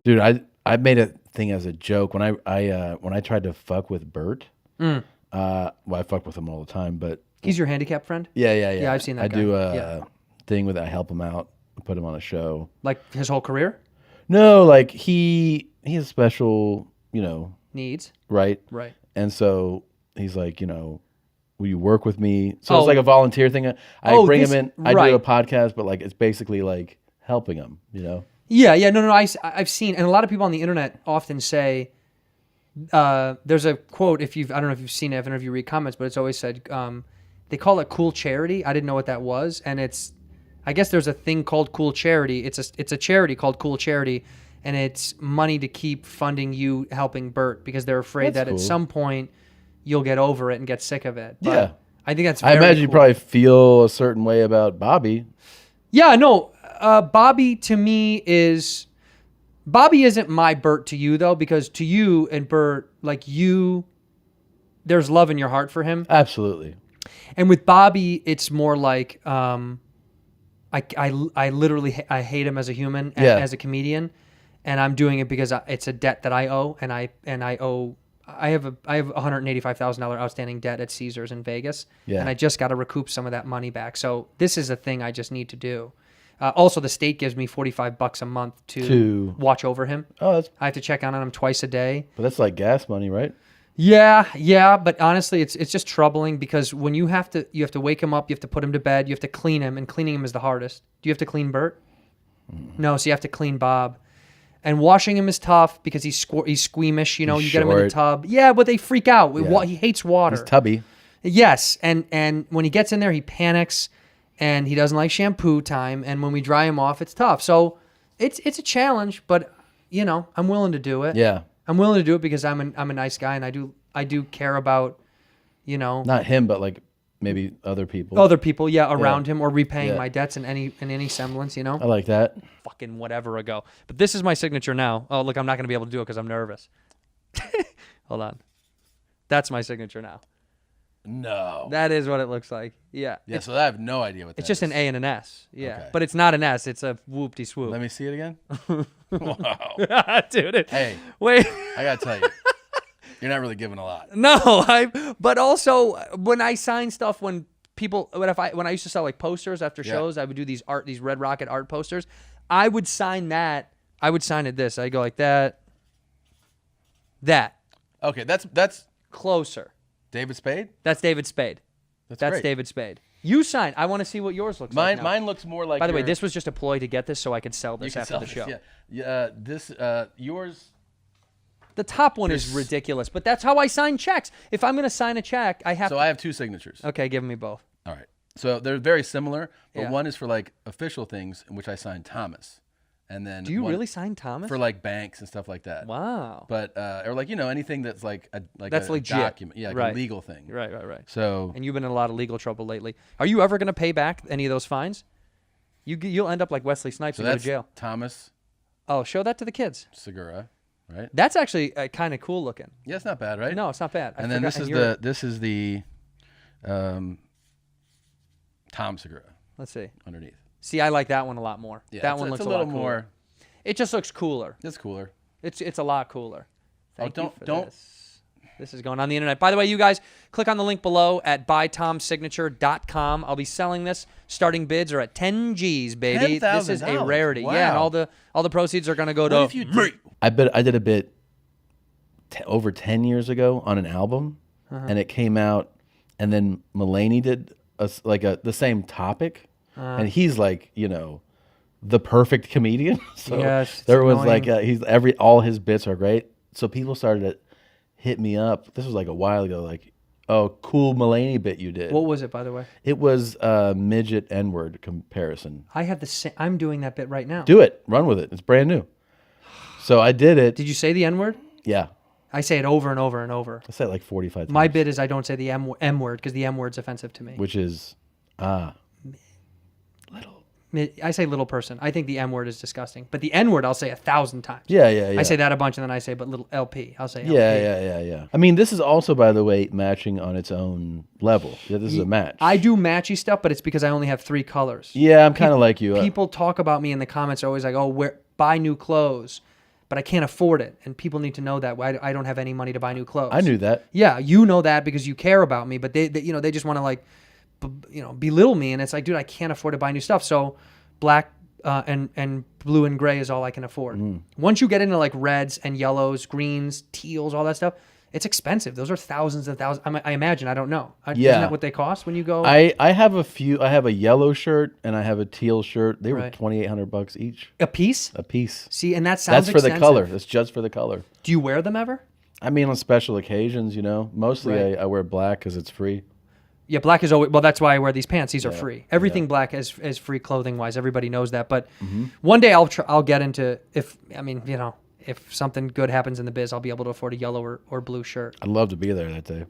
Dude, I made a thing as a joke when I tried to fuck with Bert. Well, I fuck with him all the time, but He's your handicap friend? yeah. Yeah, I've seen that I guy. do a thing with it. I help him out, put him on a show. Like his whole career? No, like he has special, Needs. right? Right. And so he's like, will you work with me? So it's like a volunteer thing. I bring him in. I do a podcast, but like it's basically like helping him, Yeah. No. I've seen, and a lot of people on the internet often say, there's a quote. I don't know if you've seen it, if you read comments, but it's always said, they call it cool charity. I didn't know what that was, and I guess there's a thing called cool charity. It's a charity called Cool Charity, and it's money to keep funding you helping Bert because they're afraid that at some point you'll get over it and get sick of it. But yeah, I think that's. I imagine you probably feel a certain way about Bobby. Yeah, no. Bobby to me is. Bobby isn't my Bert to you though, because to you and Bert, like there's love in your heart for him. Absolutely. And with Bobby, it's more like I literally hate him as a human, and as a comedian, and I'm doing it because it's a debt that I owe, and I have a $185,000 outstanding debt at Caesars in Vegas, and I just got to recoup some of that money back. So this is a thing I just need to do. Also, the state gives me $45 a month to watch over him. Oh, I have to check on him twice a day. But that's like gas money, right? Yeah. But honestly, it's just troubling because when you have to wake him up, you have to put him to bed, you have to clean him, and cleaning him is the hardest. Do you have to clean Bert? No, so you have to clean Bob. And washing him is tough because he's squeamish. You get him in the tub. Yeah, but they freak out. Yeah. He hates water. He's tubby. Yes, and when he gets in there, he panics, and he doesn't like shampoo time. And when we dry him off, it's tough. So it's a challenge, but I'm willing to do it. Yeah, I'm willing to do it because I'm a nice guy, and I do care about, not him, but like maybe other people. Around him, or repaying my debts in any semblance. I like that. Fucking whatever ago. But this is my signature now. Oh, look, I'm not gonna be able to do it because I'm nervous. Hold on. That's my signature now. No. That is what it looks like. Yeah. Yeah, so I have no idea what that is. It's just an A and an S. Yeah. Okay. But it's not an S. It's a whoop-de-swoop. Let me see it again. Wow. Dude. Hey. Wait. I got to tell you. You're not really giving a lot. No. But also, when I sign stuff, when I used to sell like posters after shows, I would do these Red Rocket art posters. I would sign that. I would sign it this. I go like that. That. Okay, that's closer. David Spade? That's David Spade. That's great. David Spade. You sign. I want to see what yours looks like. Mine looks more like. By the way, this was just a ploy to get this so I could sell this after the show. Yeah. Yours. The top one is ridiculous, but that's how I sign checks. If I'm going to sign a check, I have. So I have two signatures. Okay, give me both. All right. So they're very similar, but one is for like official things in which I sign Thomas. And then do you really sign Thomas for like banks and stuff like that? Wow. But or like anything that's like that's a legit document, like a legal thing. Right. So and you've been in a lot of legal trouble lately. Are you ever going to pay back any of those fines? You'll end up like Wesley Snipes and go to jail. Thomas. Oh, show that to the kids. Segura, right? That's actually kind of cool looking. Yeah, it's not bad, right? No, it's not bad. And then this is the Tom Segura. Let's see Underneath. See, I like that one a lot more. Yeah, that one looks a little more. It just looks cooler. It's cooler. It's a lot cooler. Thank you for don't. This is going on the internet. By the way, you guys, click on the link below at buytomsignature.com. I'll be selling this. Starting bids are at 10 G's, baby. This is a rarity. Wow. Yeah, and all the proceeds are going to go to me. I did a bit over 10 years ago on an album, and it came out, and then Mulaney did the same topic. And he's like, the perfect comedian. So yes, everyone's like, all his bits are great. So people started to hit me up. This was like a while ago, like, oh, cool Mulaney bit you did. What was it, by the way? It was a midget N-word comparison. I have the same. I'm doing that bit right now. Do it. Run with it. It's brand new. So I did it. Did you say the N-word? Yeah. I say it over and over and over. I said it like 45 times. My bit is I don't say the M-word because the M-word's offensive to me. Which is, little. I say little person. I think the M word is disgusting. But the N word I'll say 1,000 times. Yeah. I say that a bunch, and then I say, but little LP. I'll say LP. Yeah. I mean, this is also, by the way, matching on its own level. Yeah, this is a match. I do matchy stuff, but it's because I only have 3 colors. Yeah, I'm kind of like you. People talk about me in the comments are always like, oh, buy new clothes. but I can't afford it. And people need to know that I don't have any money to buy new clothes. I knew that. Yeah, you know that because you care about me, but they they just want to like, belittle me. And it's like, dude, I can't afford to buy new stuff. So black and blue and gray is all I can afford. Once you get into like reds and yellows, greens, teals, all that stuff, it's expensive. Those are thousands and thousands. I imagine. I don't know. Isn't that what they cost when you go? I have a few. I have a yellow shirt and I have a teal shirt. They were $2,800 each. A piece? A piece. See, and that sounds That's for expensive. the color. That's just for the color. Do you wear them ever? I mean, on special occasions, Mostly I wear black because it's free. Yeah, black is always, well, that's why I wear these pants. These are free. Everything black is free clothing wise. Everybody knows that. But one day I'll get into, if something good happens in the biz, I'll be able to afford a yellow or blue shirt. I'd love to be there that day.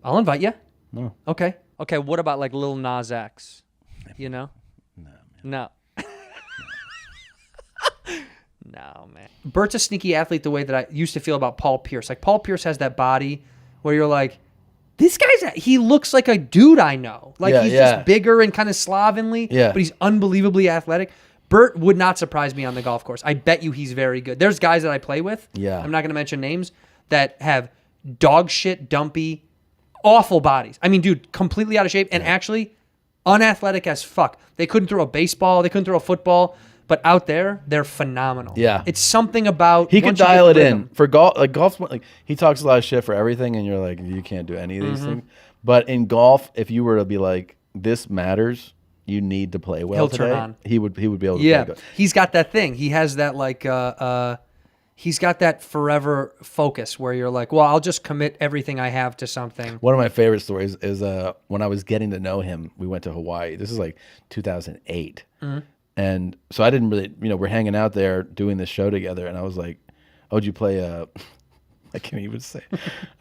I'll invite you. No. Okay. Okay, what about like Lil Nas X? No, man. No. No, man. Bert's a sneaky athlete the way that I used to feel about Paul Pierce. Like, Paul Pierce has that body where you're like, this he looks like a dude I know. Like, he's just bigger and kind of slovenly, but he's unbelievably athletic. Bert would not surprise me on the golf course. I bet you he's very good. There's guys that I play with, I'm not going to mention names, that have dog shit, dumpy, awful bodies. I mean, dude, completely out of shape and actually unathletic as fuck. They couldn't throw a baseball. They couldn't throw a football. But out there, they're phenomenal. Yeah. It's something about... He can dial it in. For golf, he talks a lot of shit for everything, and you're like, you can't do any of these things. But in golf, if you were to be like, this matters, you need to play well today, turn on. He would be able to play good. He's got that thing. He has that, he's got that forever focus where you're like, well, I'll just commit everything I have to something. One of my favorite stories is when I was getting to know him, we went to Hawaii. This is like 2008. And so I didn't really, we're hanging out there doing this show together. And I was like, oh, did you play, I can't even say.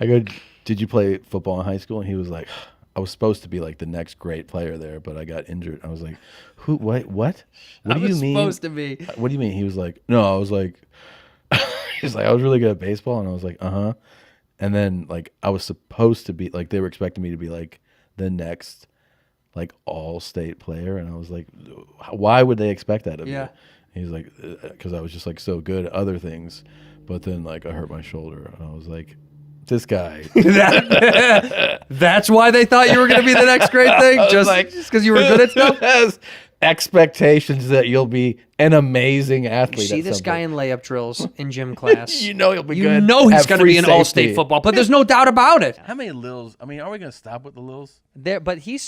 I go, did you play football in high school? And he was like, I was supposed to be like the next great player there, but I got injured. I was like, who, what? What do you mean? Supposed to be. What do you mean? He was like, no, I was like, he's like, I was really good at baseball. And I was like, uh-huh. And then like, I was supposed to be like, they were expecting me to be like the next like all-state player, and I was like, why would they expect that of me? He's like, because I was just like so good at other things, but then like I hurt my shoulder, and I was like, this guy. That's why they thought you were going to be the next great thing, just because you were good at stuff. Has expectations that you'll be an amazing athlete. You see this guy in layup drills in gym class. He'll be good. You know he's going to be an all-state football, but there's no doubt about it. How many Lils? I mean, are we going to stop with the Lils? But he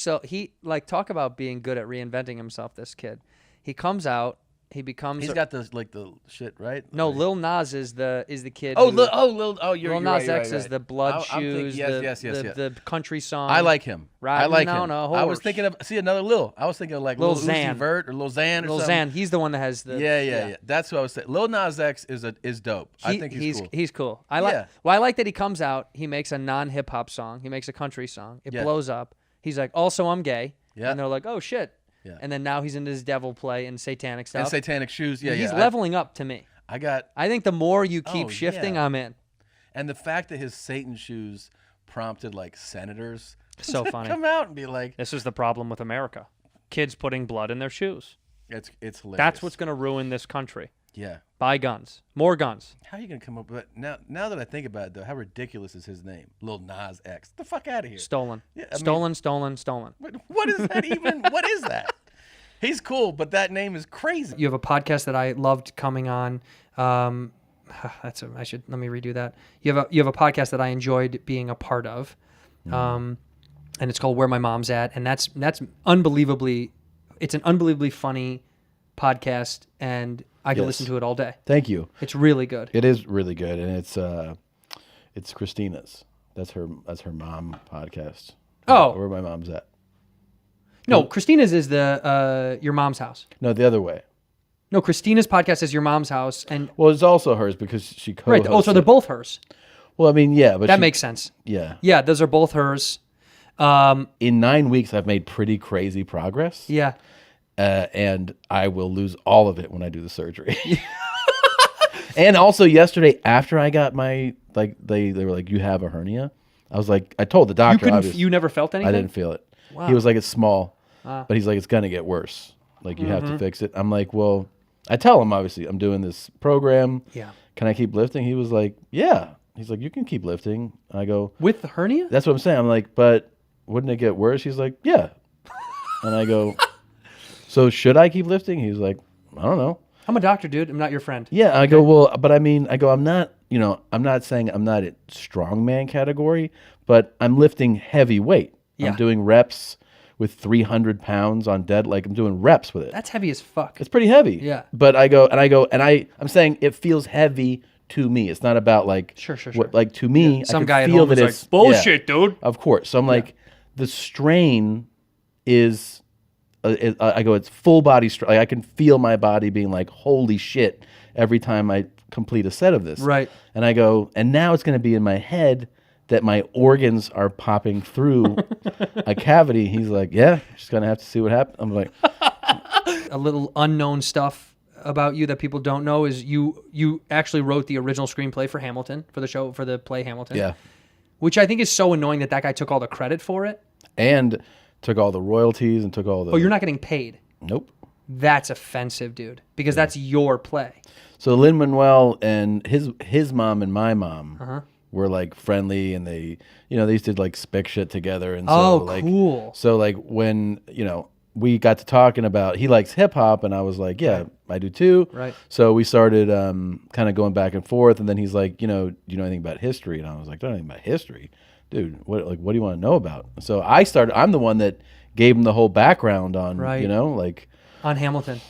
talk about being good at reinventing himself. This kid, he comes out. He becomes. He's got the shit, right? No, Lil Nas is the kid. Lil Nas X is the blood shoes. The country song. I like him. Right? I like him. I was thinking of another Lil. I was thinking of like Lil Xan, Bert or Lil Xan or Lil something. Xan. He's the one that has the. Yeah. That's what I was saying. Lil Nas X is dope. I think he's cool. He's cool. I like that he comes out. He makes a non-hip hop song. He makes a country song. It blows up. He's like, also I'm gay. Yeah. And they're like, oh shit. Yeah. And then now he's into his devil play and satanic stuff. And satanic shoes. Yeah, he's leveling up to me. I think the more you keep shifting, I'm in. And the fact that his Satan shoes prompted like senators so funny come out and be like, this is the problem with America. Kids putting blood in their shoes. It's hilarious. That's what's going to ruin this country. Yeah. Buy guns. More guns. How are you going to come up with that? Now that I think about it, though, how ridiculous is his name? Lil Nas X. Get the fuck out of here. Stolen. Yeah, stolen. What is that even? What is that? He's cool, but that name is crazy. You have a podcast that I loved coming on. Let me redo that. You have a podcast that I enjoyed being a part of. And it's called Where My Mom's At, and that's unbelievably, it's an unbelievably funny podcast, and I can listen to it all day. Thank you. It's really good. It is really good, and it's Christina's. That's her mom podcast. Oh, Where My Mom's At. No, Christina's is the Your Mom's House. No, the other way. No, Christina's podcast is Your Mom's House, and it's also hers because she co-hosts. Right. Oh, so they're both hers. Well, I mean, yeah, but that makes sense. Yeah, those are both hers. In 9 weeks, I've made pretty crazy progress. Yeah, and I will lose all of it when I do the surgery. And also yesterday, after I got my they were like, you have a hernia. I was like, I told the doctor. You never felt anything? I didn't feel it. Wow. He was like, it's small, but he's like, it's gonna get worse. Like you have to fix it. I'm like, well, I tell him, obviously, I'm doing this program. Yeah. Can I keep lifting? He was like, yeah. He's like, you can keep lifting. I go, with the hernia? that's what I'm saying. I'm like, but wouldn't it get worse? He's like, yeah. And I go, so should I keep lifting? He's like, I don't know. I'm a doctor, dude. I'm not your friend. Yeah. I go, well, but I mean, I'm not, I'm not saying I'm not a strongman category, but I'm lifting heavy weight. Yeah. I'm doing reps with 300 pounds on dead. Like I'm doing reps with it. That's heavy as fuck. It's pretty heavy. Yeah. But I'm saying it feels heavy to me. It's not about like, Sure. What, like to me, Some I can guy at feel home that is it's like, bullshit, dude. Of course. So I'm like, the strain is, I go, it's full body strain. Like, I can feel my body being like, holy shit, every time I complete a set of this. Right. And I go, and now it's going to be in my head that my organs are popping through a cavity. He's like, yeah, just going to have to see what happens. I'm like, A little unknown stuff about you that people don't know is you actually wrote the original screenplay for Hamilton, for the play Hamilton. yeah. Which I think is so annoying that guy took all the credit for it. And took all the royalties and took all the... Oh, you're not getting paid. Nope. That's offensive, dude. Because that's your play. So Lin-Manuel and his mom and my mom were like friendly, and they used to like spec shit together. And so cool. So like when, we got to talking about, he likes hip hop, and I was like, yeah, I do too. Right. So we started kind of going back and forth, and then he's like, do you know anything about history? And I was like, I don't know anything about history. Dude, what do you want to know about? So I'm the one that gave him the whole background on, on Hamilton.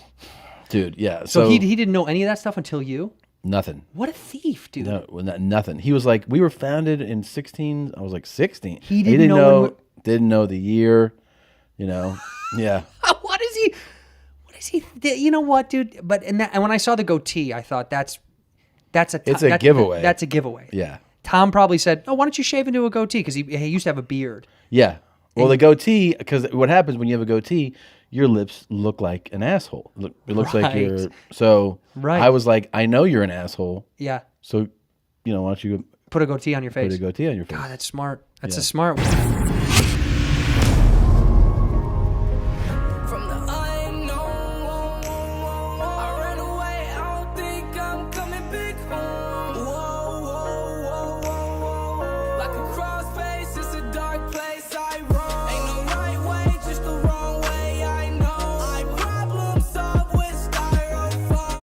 Dude, yeah. So he didn't know any of that stuff until you? Nothing. What a thief, dude. No, nothing. He was like, we were founded in 16. I was like, 16. He didn't know didn't know the year, Yeah. What is he? You know what, dude? But and when I saw the goatee, I thought that's a giveaway. That's a giveaway. Yeah. Tom probably said, "Oh, why don't you shave into a goatee?" Because he used to have a beard. Yeah. Well, the goatee, because what happens when you have a goatee, your lips look like an asshole. It looks like you're... So I was like, I know you're an asshole. Yeah. So, why don't you... Put a goatee on your face. Put a goatee on your face. God, that's smart. That's a smart one.